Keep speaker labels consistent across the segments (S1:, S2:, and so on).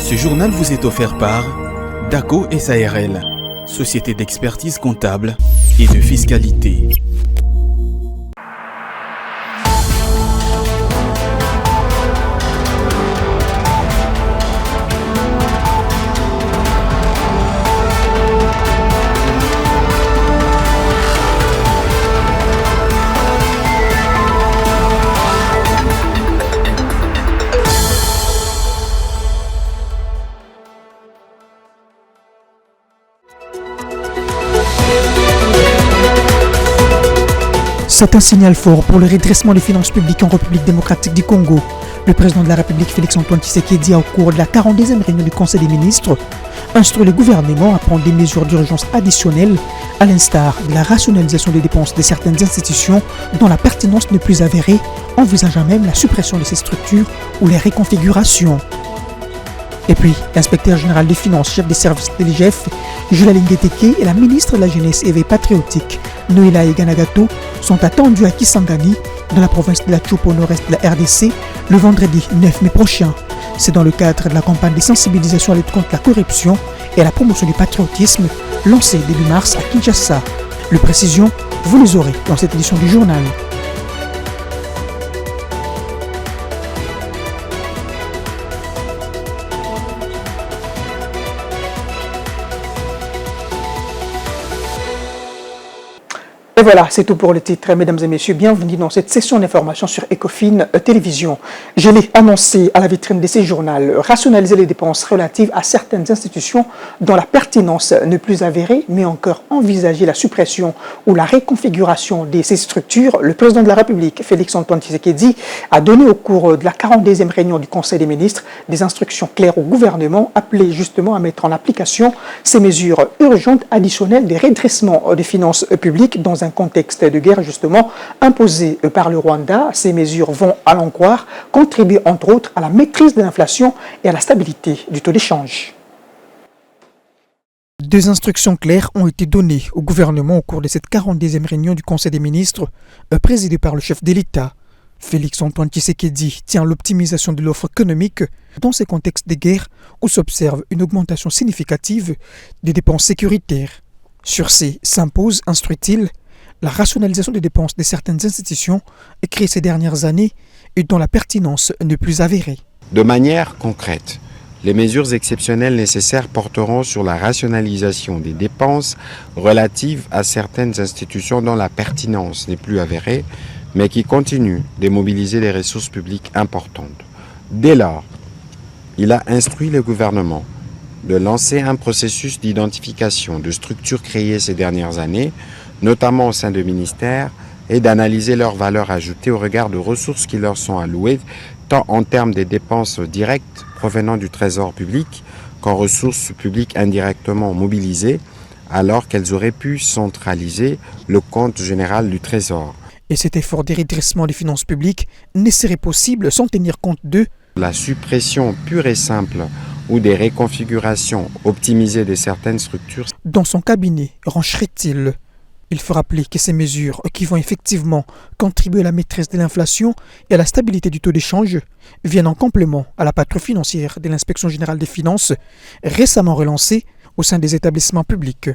S1: Ce journal vous est offert par DACO SARL, société d'expertise comptable et de fiscalité.
S2: C'est un signal fort pour le redressement des finances publiques en République démocratique du Congo. Le président de la République, Félix-Antoine Tshisekedi, au cours de la 42e réunion du Conseil des ministres, instruit le gouvernement à prendre des mesures d'urgence additionnelles, à l'instar de la rationalisation des dépenses de certaines institutions dont la pertinence n'est plus avérée, envisageant même la suppression de ces structures ou les reconfigurations. Et puis, l'inspecteur général des finances, chef des services de l'IGF, Julia Lingeteke, et la ministre de la Jeunesse et Éveil patriotique, Noéla Eganagato, sont attendus à Kisangani, dans la province de la Tchoupo, au nord-est de la RDC, le vendredi 9 mai prochain. C'est dans le cadre de la campagne de sensibilisation à la lutte contre la corruption et à la promotion du patriotisme, lancée début mars à Kinshasa. Les précisions, vous les aurez dans cette édition du journal. Et voilà, c'est tout pour le titre. Mesdames et messieurs, bienvenue dans cette session d'information sur Ecofin Télévision. Je l'ai annoncé à la vitrine de ces journaux, rationaliser les dépenses relatives à certaines institutions dont la pertinence n'est plus avérée, mais encore envisager la suppression ou la reconfiguration de ces structures. Le président de la République, Félix-Antoine Tshisekedi, a donné au cours de la 42e réunion du Conseil des ministres des instructions claires au gouvernement, appelées justement à mettre en application ces mesures urgentes additionnelles de redressement des finances publiques dans un contexte de guerre justement imposé par le Rwanda. Ces mesures vont, à l'en croire, contribuer entre autres à la maîtrise de l'inflation et à la stabilité du taux d'échange. Deux instructions claires ont été données au gouvernement au cours de cette 42e réunion du Conseil des ministres, présidée par le chef de l'État. Félix-Antoine Tshisekedi tient à l'optimisation de l'offre économique dans ces contextes de guerre où s'observe une augmentation significative des dépenses sécuritaires. Sur ces s'impose, instruit-il, la rationalisation des dépenses de certaines institutions créées ces dernières années et dont la pertinence n'est plus avérée.
S3: De manière concrète, les mesures exceptionnelles nécessaires porteront sur la rationalisation des dépenses relatives à certaines institutions dont la pertinence n'est plus avérée, mais qui continuent de mobiliser des ressources publiques importantes. Dès lors, il a instruit le gouvernement de lancer un processus d'identification de structures créées ces dernières années, notamment au sein de ministères, et d'analyser leur valeur ajoutée au regard de ressources qui leur sont allouées, tant en termes des dépenses directes provenant du trésor public qu'en ressources publiques indirectement mobilisées, alors qu'elles auraient pu centraliser le compte général du trésor.
S2: Et cet effort de redressement des finances publiques ne serait possible sans tenir compte de
S3: la suppression pure et simple ou des reconfigurations optimisées de certaines structures.
S2: Dans son cabinet, rangerait-il. Il faut rappeler que ces mesures, qui vont effectivement contribuer à la maîtrise de l'inflation et à la stabilité du taux d'échange, viennent en complément à la patrouille financière de l'Inspection générale des finances, récemment relancée au sein des établissements publics.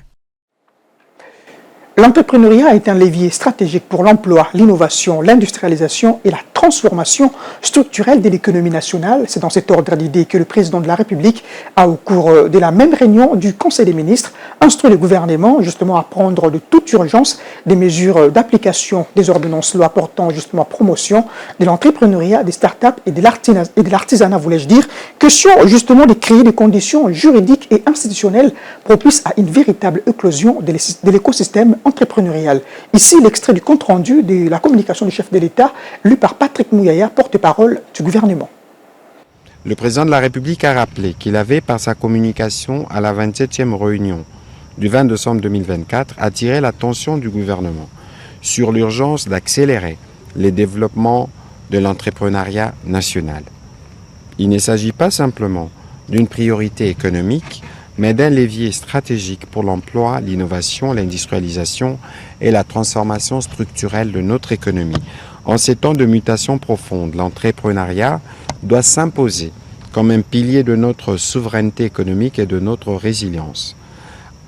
S2: L'entrepreneuriat est un levier stratégique pour l'emploi, l'innovation, l'industrialisation et la transformation structurelle de l'économie nationale. C'est dans cet ordre d'idées que le président de la République a, au cours de la même réunion du Conseil des ministres, instruit le gouvernement justement à prendre de toute urgence des mesures d'application des ordonnances loi portant justement promotion de l'entrepreneuriat, des startups et de l'artisanat, voulais-je dire, question justement de créer des conditions juridiques et institutionnelles propices à une véritable éclosion de l'écosystème entrepreneurial. Ici, l'extrait du compte-rendu de la communication du chef de l'État, lu par Patrick Mouyaya, porte-parole du gouvernement.
S3: Le président de la République a rappelé qu'il avait, par sa communication à la 27e réunion du 20 décembre 2024, attiré l'attention du gouvernement sur l'urgence d'accélérer les développements de l'entrepreneuriat national. Il ne s'agit pas simplement d'une priorité économique, mais d'un levier stratégique pour l'emploi, l'innovation, l'industrialisation et la transformation structurelle de notre économie. En ces temps de mutation profonde, l'entrepreneuriat doit s'imposer comme un pilier de notre souveraineté économique et de notre résilience.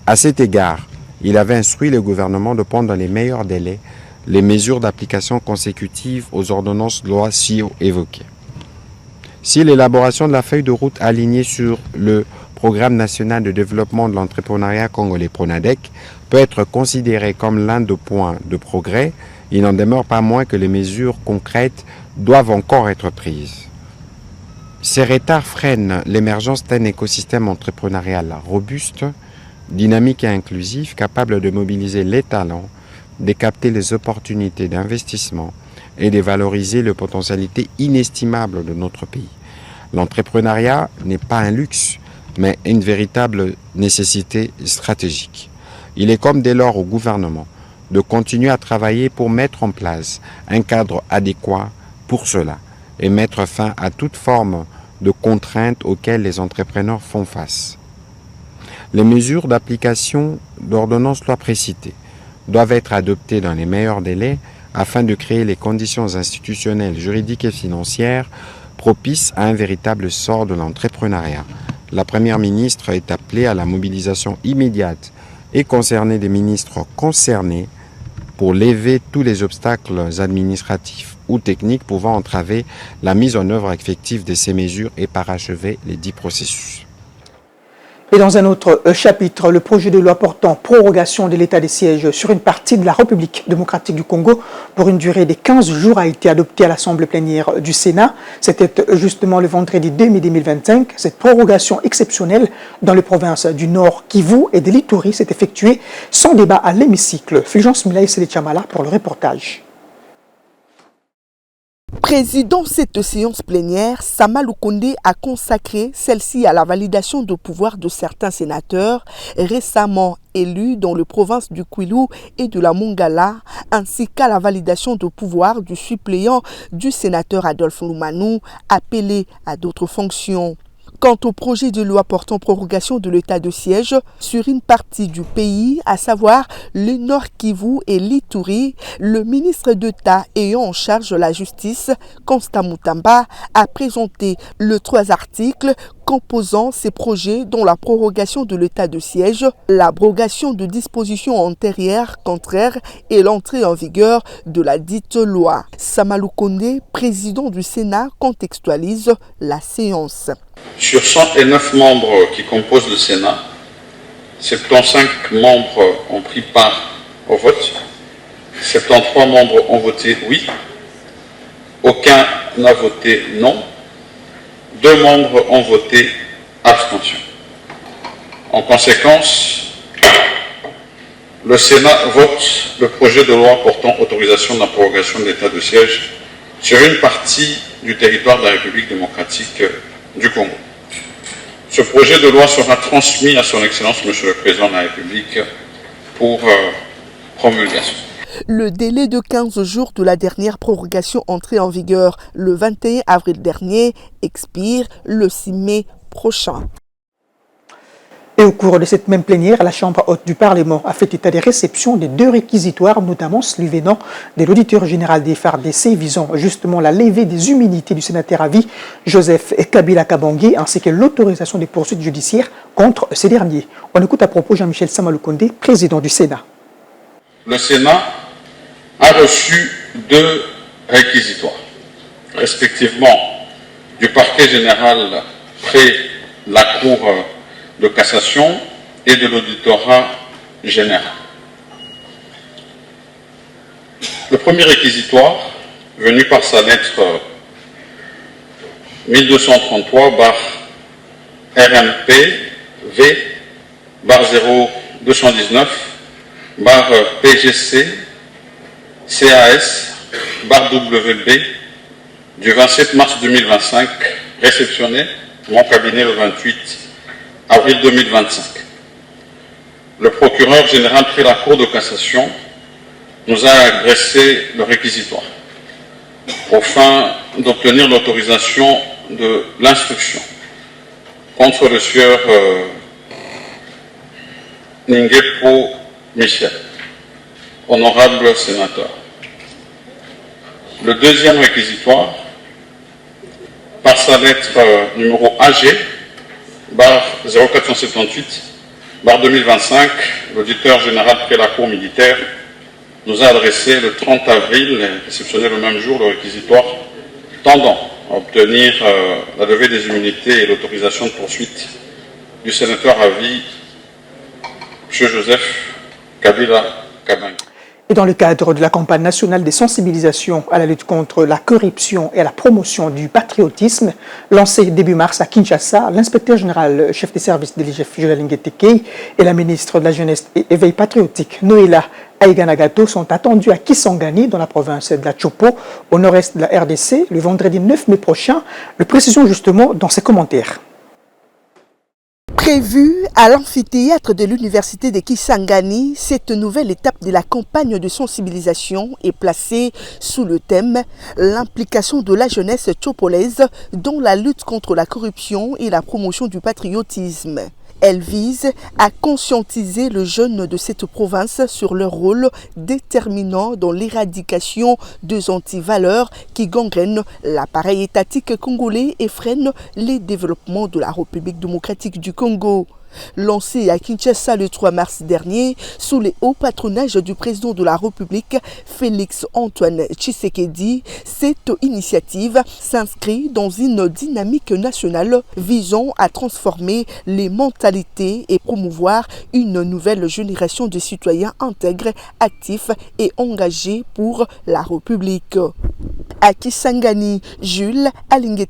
S3: À cet égard, il avait instruit le gouvernement de prendre dans les meilleurs délais les mesures d'application consécutives aux ordonnances de loi ci évoquées. Si l'élaboration de la feuille de route alignée sur le Programme national de développement de l'entrepreneuriat congolais PRONADEC peut être considéré comme l'un des points de progrès, il n'en demeure pas moins que les mesures concrètes doivent encore être prises. Ces retards freinent l'émergence d'un écosystème entrepreneurial robuste, dynamique et inclusif, capable de mobiliser les talents, de capter les opportunités d'investissement et de valoriser les potentialités inestimables de notre pays. L'entrepreneuriat n'est pas un luxe, mais une véritable nécessité stratégique. Il est comme dès lors au gouvernement de continuer à travailler pour mettre en place un cadre adéquat pour cela et mettre fin à toute forme de contraintes auxquelles les entrepreneurs font face. Les mesures d'application d'ordonnances loi précitées doivent être adoptées dans les meilleurs délais afin de créer les conditions institutionnelles, juridiques et financières propices à un véritable sort de l'entrepreneuriat. La Première ministre est appelée à la mobilisation immédiate et concernée des ministres concernés pour lever tous les obstacles administratifs ou techniques pouvant entraver la mise en œuvre effective de ces mesures et parachever les dits processus.
S2: Et dans un autre chapitre, le projet de loi portant prorogation de l'état de siège sur une partie de la République démocratique du Congo pour une durée de 15 jours a été adopté à l'Assemblée plénière du Sénat. C'était justement le vendredi 2 mai 2025. Cette prorogation exceptionnelle dans les provinces du Nord Kivu et de l'Ituri s'est effectuée sans débat à l'hémicycle. Fulgence Milaï Sélechamala pour le reportage.
S4: Président cette séance plénière, Sama Lukonde a consacré celle-ci à la validation de pouvoir de certains sénateurs récemment élus dans les provinces du Kwilu et de la Mongala, ainsi qu'à la validation de pouvoir du suppléant du sénateur Adolphe Lumanou, appelé à d'autres fonctions. Quant au projet de loi portant prorogation de l'état de siège sur une partie du pays, à savoir le Nord Kivu et l'Ituri, le ministre d'État ayant en charge la justice, Constant Mutamba, a présenté les 3 articles composant ces projets dont la prorogation de l'état de siège, l'abrogation de dispositions antérieures contraires et l'entrée en vigueur de la dite loi. Sama Lukonde, président du Sénat, contextualise la séance.
S5: Sur 109 membres qui composent le Sénat, 75 membres ont pris part au vote, 73 membres ont voté oui, aucun n'a voté non, 2 membres ont voté abstention. En conséquence, le Sénat vote le projet de loi portant autorisation de la prorogation de l'état de siège sur une partie du territoire de la République démocratique du Congo. Ce projet de loi sera transmis à son Excellence, Monsieur le Président de la République, pour promulgation.
S4: Le délai de 15 jours de la dernière prorogation entrée en vigueur le 21 avril dernier expire le 6 mai prochain.
S2: Et au cours de cette même plénière, la Chambre haute du Parlement a fait état des réceptions des 2 réquisitoires, notamment celui venant de l'auditeur général des FARDC visant justement la levée des immunités du sénateur à vie Joseph Kabila Kabange ainsi que l'autorisation des poursuites judiciaires contre ces derniers. On écoute à propos Jean-Michel Sama Lukonde, président du Sénat.
S5: Le Sénat a reçu 2 réquisitoires, respectivement du parquet général près la Cour de cassation et de l'auditorat général. Le premier réquisitoire, venu par sa lettre 1233/RMP V/0219/PGC CAS/WB du 27 mars 2025, réceptionné mon cabinet le 28 avril 2025. Le procureur général près la Cour de cassation nous a adressé le réquisitoire au fin d'obtenir l'autorisation de l'instruction contre le sieur Ningepo Michel, honorable sénateur. Le deuxième réquisitoire par sa lettre numéro AG, barre 0478, barre 2025, l'auditeur général près la Cour militaire nous a adressé le 30 avril, réceptionné le même jour, le réquisitoire tendant à obtenir la levée des immunités et l'autorisation de poursuite du sénateur à vie, M. Joseph Kabila Kabange.
S2: Et dans le cadre de la campagne nationale des sensibilisations à la lutte contre la corruption et à la promotion du patriotisme, lancée début mars à Kinshasa, l'inspecteur général chef des services de l'IGF Jules Alingué et la ministre de la Jeunesse et Éveil patriotique Noéla Aiganagato sont attendus à Kisangani, dans la province de la Chopo, au nord-est de la RDC, le vendredi 9 mai prochain. Le précisons justement dans ses commentaires.
S4: Prévue à l'amphithéâtre de l'université de Kisangani, cette nouvelle étape de la campagne de sensibilisation est placée sous le thème « L'implication de la jeunesse chopolaise dans la lutte contre la corruption et la promotion du patriotisme ». Elle vise à conscientiser le jeune de cette province sur leur rôle déterminant dans l'éradication des antivaleurs qui gangrènent l'appareil étatique congolais et freinent les développements de la République démocratique du Congo. Lancée à Kinshasa le 3 mars dernier, sous les hauts patronages du président de la République, Félix Antoine Tshisekedi, cette initiative s'inscrit dans une dynamique nationale visant à transformer les mentalités et promouvoir une nouvelle génération de citoyens intègres, actifs et engagés pour la République. À Kisangani, Jules Alingué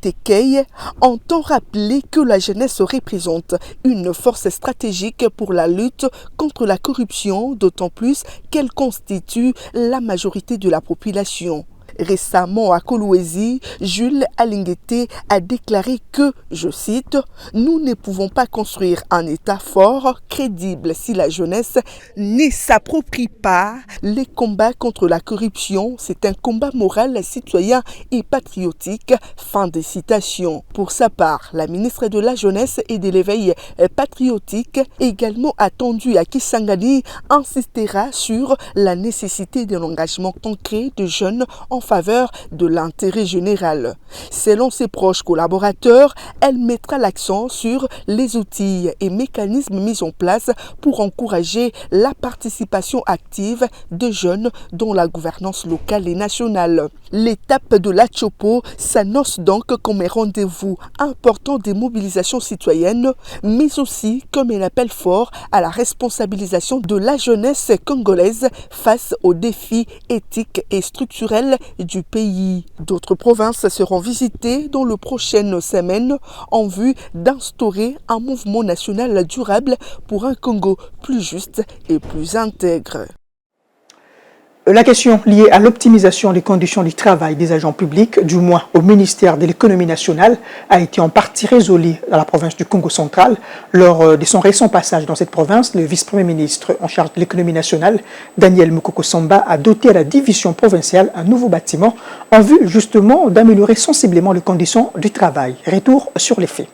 S4: entend rappeler que la jeunesse représente une force stratégique pour la lutte contre la corruption, d'autant plus qu'elle constitue la majorité de la population. Récemment à Kolwezi, Jules Alingué a déclaré que, je cite, « Nous ne pouvons pas construire un État fort, crédible si la jeunesse ne s'approprie pas les combats contre la corruption. C'est un combat moral, citoyen et patriotique. » Fin de citation. Pour sa part, la ministre de la Jeunesse et de l'Éveil patriotique, également attendue à Kisangani, insistera sur la nécessité d'un engagement concret de jeunes en faveur de l'intérêt général. Selon ses proches collaborateurs, elle mettra l'accent sur les outils et mécanismes mis en place pour encourager la participation active des jeunes dans la gouvernance locale et nationale. L'étape de la Chopo s'annonce donc comme un rendez-vous important des mobilisations citoyennes, mais aussi comme un appel fort à la responsabilisation de la jeunesse congolaise face aux défis éthiques et structurels du pays. D'autres provinces seront visitées dans les prochaines semaines en vue d'instaurer un mouvement national durable pour un Congo plus juste et plus intègre.
S2: La question liée à l'optimisation des conditions du travail des agents publics, du moins au ministère de l'économie nationale, a été en partie résolue dans la province du Congo central. Lors de son récent passage dans cette province, le vice-premier ministre en charge de l'économie nationale, Daniel Mukoko Samba, a doté à la division provinciale un nouveau bâtiment en vue justement d'améliorer sensiblement les conditions du travail. Retour sur les faits.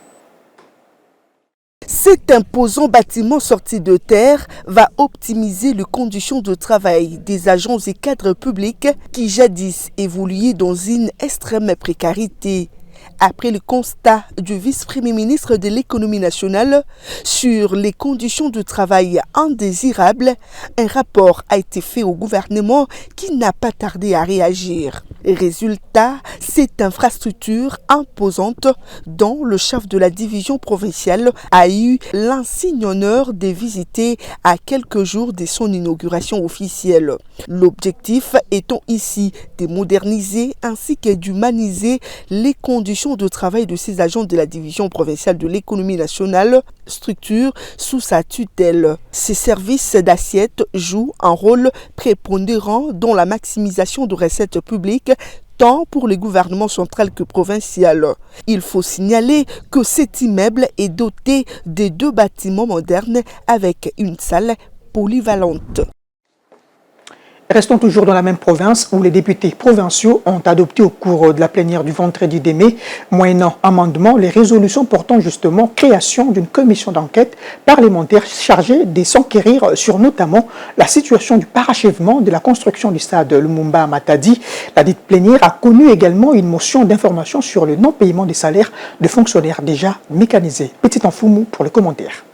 S4: Cet imposant bâtiment sorti de terre va optimiser les conditions de travail des agents et cadres publics qui jadis évoluaient dans une extrême précarité. Après le constat du vice-premier ministre de l'économie nationale sur les conditions de travail indésirables, un rapport a été fait au gouvernement qui n'a pas tardé à réagir. Résultat, cette infrastructure imposante dont le chef de la division provinciale a eu l'insigne honneur de visiter à quelques jours de son inauguration officielle. L'objectif étant ici de moderniser ainsi que d'humaniser les conditions de travail de ces agents de la division provinciale de l'économie nationale, structure sous sa tutelle. Ces services d'assiette jouent un rôle prépondérant dans la maximisation de recettes publiques tant pour les gouvernements central que provincial. Il faut signaler que cet immeuble est doté de 2 bâtiments modernes avec une salle polyvalente.
S2: Restons toujours dans la même province où les députés provinciaux ont adopté au cours de la plénière du vendredi 10 mai, moyennant amendement, les résolutions portant justement création d'une commission d'enquête parlementaire chargée de s'enquérir sur notamment la situation du parachèvement de la construction du stade Lumumba à Matadi. La dite plénière a connu également une motion d'information sur le non-paiement des salaires de fonctionnaires déjà mécanisés. Petit Enfoumou pour le commentaire.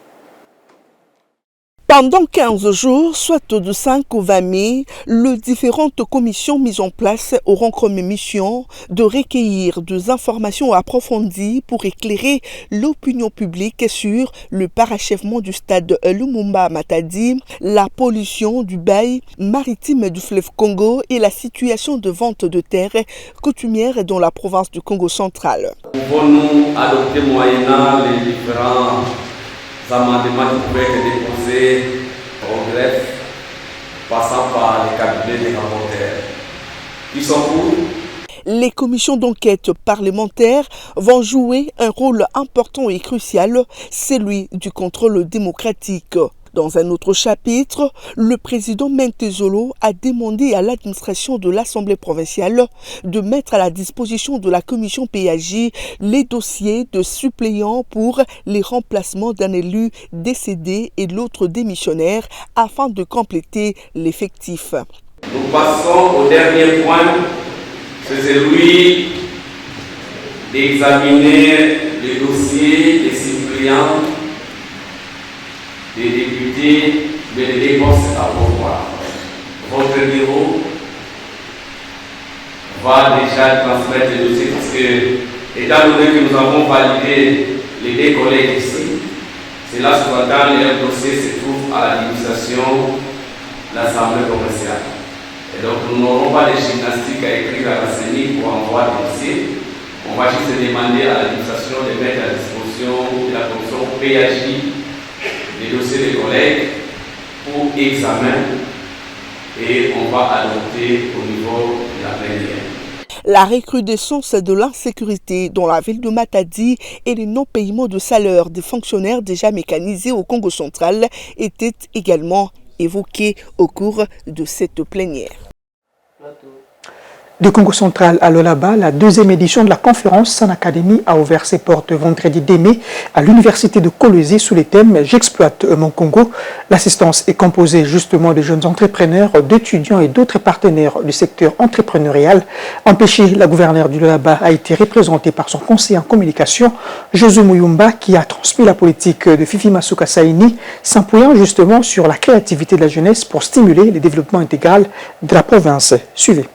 S4: Pendant 15 jours, soit de 5 au 20 mai, les différentes commissions mises en place auront comme mission de recueillir des informations approfondies pour éclairer l'opinion publique sur le parachèvement du stade Lumumba à Matadi, la pollution du bail maritime du fleuve Congo et la situation de vente de terres coutumières dans la province du Congo central.
S6: Pouvons-nous adopter moyennant les différents amendements qui pouvaient être déposés au greffe, passant par les cabinets des rapporteurs. Ils sont pour.
S4: Les commissions d'enquête parlementaires vont jouer un rôle important et crucial, celui du contrôle démocratique. Dans un autre chapitre, le président Mentezolo a demandé à l'administration de l'Assemblée provinciale de mettre à la disposition de la commission PAJ les dossiers de suppléants pour les remplacements d'un élu décédé et l'autre démissionnaire afin de compléter l'effectif.
S6: Nous passons au dernier point, c'est celui d'examiner les dossiers des suppléants des députés, mais les dépenses à pourvoir. Votre bureau va déjà transmettre les dossiers parce que, étant donné que nous avons validé les deux collègues ici, cela sous-entend leur dossier se trouve à l'administration de l'Assemblée provinciale. Et donc nous n'aurons pas de gymnastique à écrire à la CENI pour envoyer des dossiers. On va juste demander à l'administration de mettre à disposition de la commission PAJ les dossiers des collègues pour examen et on va adopter au niveau de la plénière.
S4: La recrudescence de l'insécurité dans la ville de Matadi et le non-paiement de salaire des fonctionnaires déjà mécanisés au Congo central étaient également évoqués au cours de cette plénière.
S2: De Congo central à Lualaba, la deuxième édition de la conférence Sun Academy a ouvert ses portes vendredi 10 mai à l'université de Kolwezi sous le thème « J'exploite mon Congo ». L'assistance est composée justement de jeunes entrepreneurs, d'étudiants et d'autres partenaires du secteur entrepreneurial. Empêché, la gouverneure du Lualaba a été représentée par son conseiller en communication, Josué Muyumba, qui a transmis la politique de Fifi Masuka Saini, s'appuyant justement sur la créativité de la jeunesse pour stimuler le développement intégral de la province. Suivez.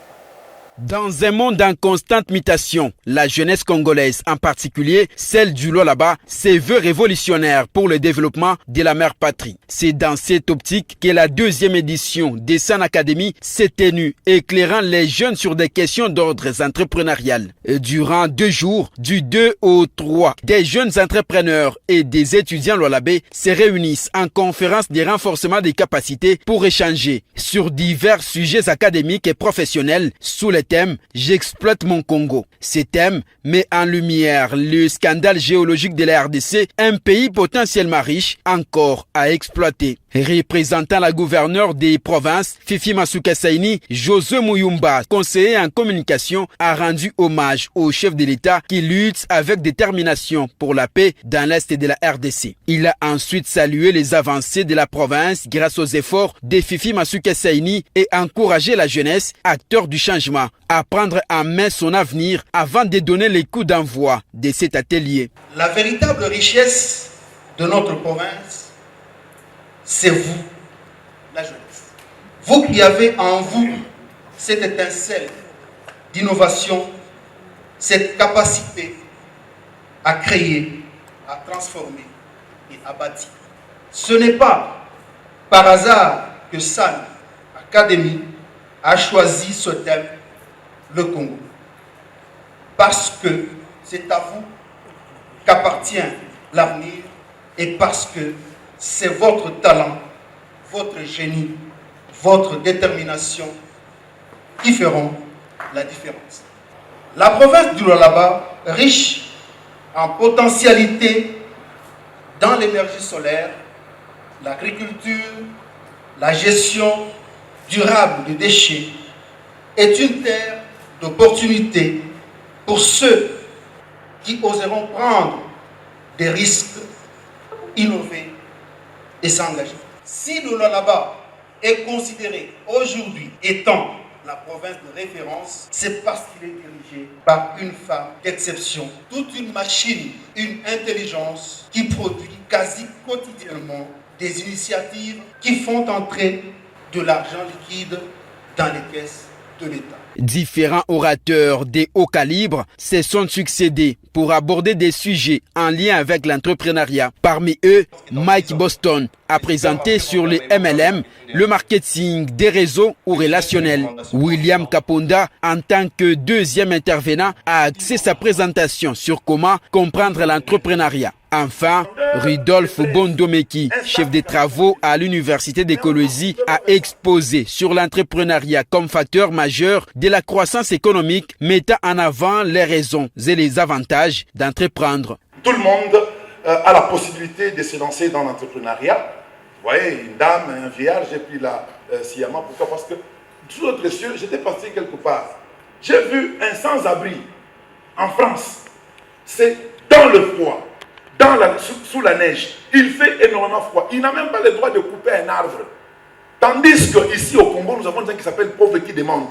S1: Dans un monde en constante mutation, la jeunesse congolaise, en particulier celle du Lualaba, se veut révolutionnaire pour le développement de la mère patrie. C'est dans cette optique que la deuxième édition des Sun Academy s'est tenue, éclairant les jeunes sur des questions d'ordre entrepreneurial. Durant 2 jours, du 2 au 3, des jeunes entrepreneurs et des étudiants lualabais se réunissent en conférence de renforcement des capacités pour échanger sur divers sujets académiques et professionnels sous le thème « J'exploite mon Congo ». Ce thème met en lumière le scandale géologique de la RDC, un pays potentiellement riche, encore à exploiter. Représentant la gouverneure des provinces, Fifi Masuka Saini, Josué Muyumba, conseiller en communication, a rendu hommage au chef de l'État qui lutte avec détermination pour la paix dans l'Est de la RDC. Il a ensuite salué les avancées de la province grâce aux efforts de Fifi Masuka Saini et encouragé la jeunesse, acteur du changement, à prendre en main son avenir avant de donner les coups d'envoi de cet atelier.
S7: La véritable richesse de notre province, c'est vous, la jeunesse. Vous qui avez en vous cette étincelle d'innovation, cette capacité à créer, à transformer et à bâtir. Ce n'est pas par hasard que Sun Academy a choisi ce thème, le Congo. Parce que c'est à vous qu'appartient l'avenir et parce que c'est votre talent, votre génie, votre détermination qui feront la différence. La province du Lualaba, riche en potentialité dans l'énergie solaire, l'agriculture, la gestion durable des déchets est une terre d'opportunités pour ceux qui oseront prendre des risques, innover et s'engager. Si le Lualaba est considéré aujourd'hui étant la province de référence, c'est parce qu'il est dirigé par une femme d'exception, toute une machine, une intelligence qui produit quasi quotidiennement des initiatives qui font entrer de l'argent liquide dans les caisses de l'État.
S1: Différents orateurs des hauts calibres se sont succédés pour aborder des sujets en lien avec l'entrepreneuriat. Parmi eux, Mike Boston a présenté sur les MLM le marketing des réseaux ou relationnels. William Kaponda, en tant que deuxième intervenant, a axé sa présentation sur comment comprendre l'entrepreneuriat. Enfin, Rudolf Bondomeki, chef des travaux à l'Université d'écologie, a exposé sur l'entrepreneuriat comme facteur majeur de la croissance économique, mettant en avant les raisons et les avantages d'entreprendre.
S8: Tout le monde a la possibilité de se lancer dans l'entrepreneuriat. Vous voyez, une dame, un vierge, et puis là, sciemment. Pourquoi? Parce que sous notre cieux, j'étais passé quelque part. J'ai vu un sans-abri en France. C'est dans le froid. Sous la neige, il fait énormément froid. Il n'a même pas le droit de couper un arbre. Tandis qu'ici au Congo, nous avons un qui s'appelle pauvre qui demande.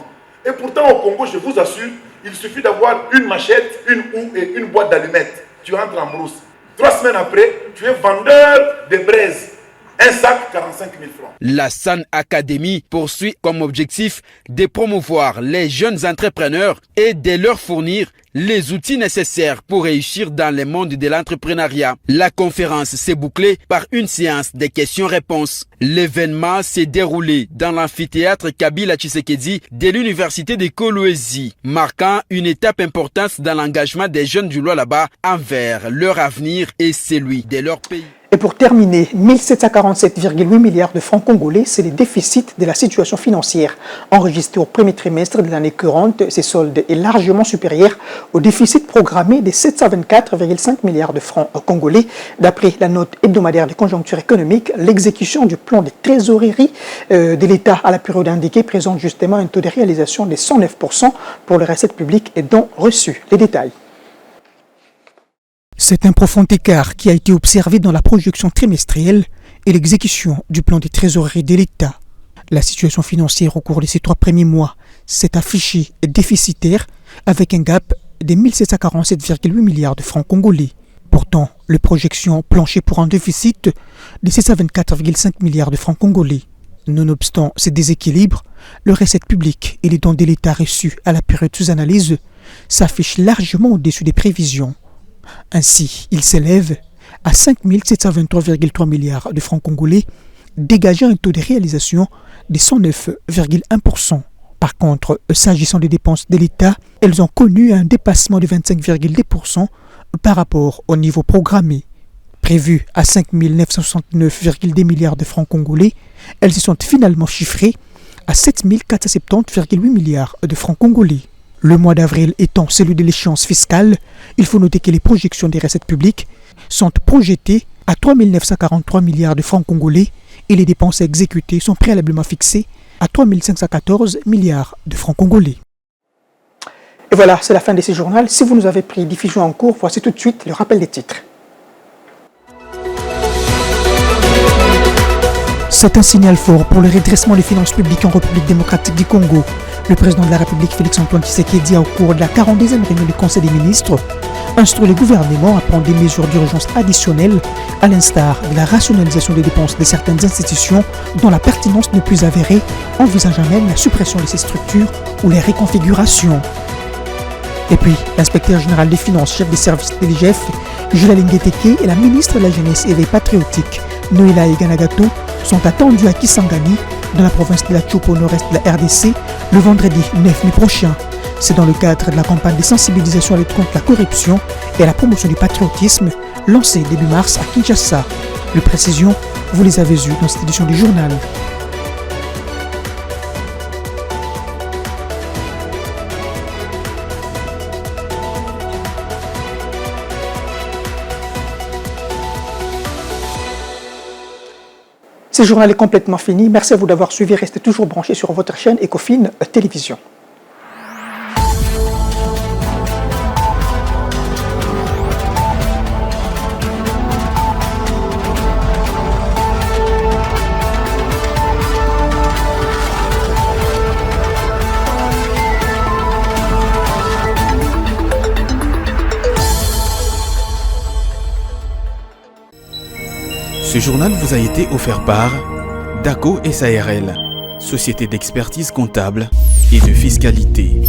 S8: Et pourtant au Congo, je vous assure, il suffit d'avoir une machette, une houe et une boîte d'allumettes. Tu entres en brousse. 3 semaines après, tu es vendeur de braises. Un sac, 45 000 francs.
S1: La San Academy poursuit comme objectif de promouvoir les jeunes entrepreneurs et de leur fournir les outils nécessaires pour réussir dans le monde de l'entrepreneuriat. La conférence s'est bouclée par une séance de questions-réponses. L'événement s'est déroulé dans l'amphithéâtre Kabila Tshisekedi de l'Université de Kolwezi, marquant une étape importante dans l'engagement des jeunes du Lualaba envers leur avenir et celui de leur pays.
S2: Et pour terminer, 1747,8 milliards de francs congolais, c'est le déficit de la situation financière. Enregistré au premier trimestre de l'année courante, ce solde est largement supérieur au déficit programmé de 724,5 milliards de francs congolais. D'après la note hebdomadaire de conjoncture économique, l'exécution du plan de trésorerie de l'État à la période indiquée présente justement un taux de réalisation de 109% pour les recettes publiques et dons reçus. Les détails. C'est un profond écart qui a été observé dans la projection trimestrielle et l'exécution du plan de trésorerie de l'État. La situation financière au cours de ces 3 premiers mois s'est affichée déficitaire avec un gap de 1747,8 milliards de francs congolais. Pourtant, les projections planchaient pour un déficit de 724,5 milliards de francs congolais. Nonobstant ces déséquilibres, les recettes publiques et les dons de l'État reçus à la période sous analyse s'affichent largement au-dessus des prévisions. Ainsi, il s'élève à 5 723,3 milliards de francs congolais, dégageant un taux de réalisation de 109,1%. Par contre, s'agissant des dépenses de l'État, elles ont connu un dépassement de 25,2% par rapport au niveau programmé. Prévues à 5 969,2 milliards de francs congolais, elles se sont finalement chiffrées à 7 470,8 milliards de francs congolais. Le mois d'avril étant celui de l'échéance fiscale, il faut noter que les projections des recettes publiques sont projetées à 3 943 milliards de francs congolais et les dépenses exécutées sont préalablement fixées à 3 514 milliards de francs congolais. Et voilà, c'est la fin de ce journal. Si vous nous avez pris diffusion en cours, voici tout de suite le rappel des titres. C'est un signal fort pour le redressement des finances publiques en République démocratique du Congo. Le président de la République, Félix-Antoine Tshisekedi, a au cours de la 42e réunion du Conseil des ministres, instruit le gouvernement à prendre des mesures d'urgence additionnelles, à l'instar de la rationalisation des dépenses de certaines institutions dont la pertinence n'est plus avérée, envisageant même la suppression de ces structures ou les réconfigurations. Et puis, l'inspecteur général des finances, chef des services de l'IGF, Jules Lingueteke, et la ministre de la Jeunesse et des Patriotiques, Noéla Eganagato, sont attendus à Kisangani, dans la province de la Tchoupo au nord-est de la RDC, le vendredi 9 mai prochain. C'est dans le cadre de la campagne de sensibilisation à lutte contre la corruption et à la promotion du patriotisme lancée début mars à Kinshasa. Les précisions, vous les avez eues dans cette édition du journal. Ce journal est complètement fini. Merci à vous d'avoir suivi. Restez toujours branchés sur votre chaîne Ecofin Télévision.
S9: Ce journal vous a été offert par DACO SARL, société d'expertise comptable et de fiscalité.